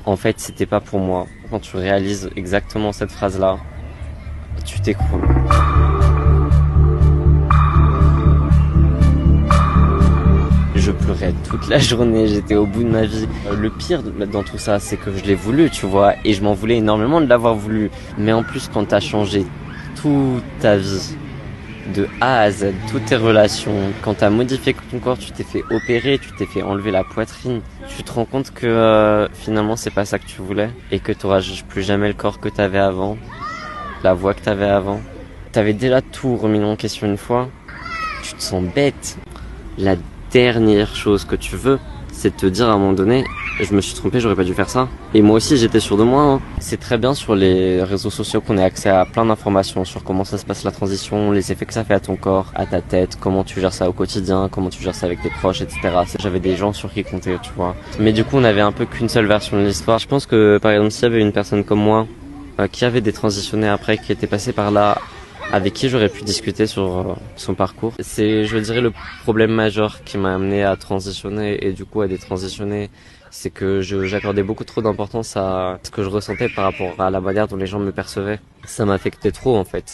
En fait, c'était pas pour moi. Quand tu réalises exactement cette phrase-là, tu t'écroules. Je pleurais toute la journée, j'étais au bout de ma vie. Le pire dans tout ça, c'est que je l'ai voulu, tu vois, et je m'en voulais énormément de l'avoir voulu. Mais en plus, quand t'as changé toute ta vie, de A à Z, toutes tes relations, quand t'as modifié ton corps, tu t'es fait opérer, tu t'es fait enlever la poitrine, tu te rends compte que finalement c'est pas ça que tu voulais et que t'auras plus jamais le corps que t'avais avant, la voix que t'avais avant. T'avais déjà tout remis en question une fois, tu te sens bête. La dernière chose que tu veux, c'est de te dire à un moment donné, je me suis trompé, j'aurais pas dû faire ça. Et moi aussi, j'étais sûr de moi. Hein. C'est très bien sur les réseaux sociaux qu'on ait accès à plein d'informations sur comment ça se passe la transition, les effets que ça fait à ton corps, à ta tête, comment tu gères ça au quotidien, comment tu gères ça avec tes proches, etc. J'avais des gens sur qui compter, tu vois. Mais du coup, on avait un peu qu'une seule version de l'histoire. Je pense que, par exemple, s'il y avait une personne comme moi, qui avait détransitionnés après, qui était passé par là, avec qui j'aurais pu discuter sur son parcours. C'est, je dirais, le problème majeur qui m'a amené à transitionner et du coup à détransitionner. C'est que j'accordais beaucoup trop d'importance à ce que je ressentais par rapport à la manière dont les gens me percevaient. Ça m'affectait trop en fait.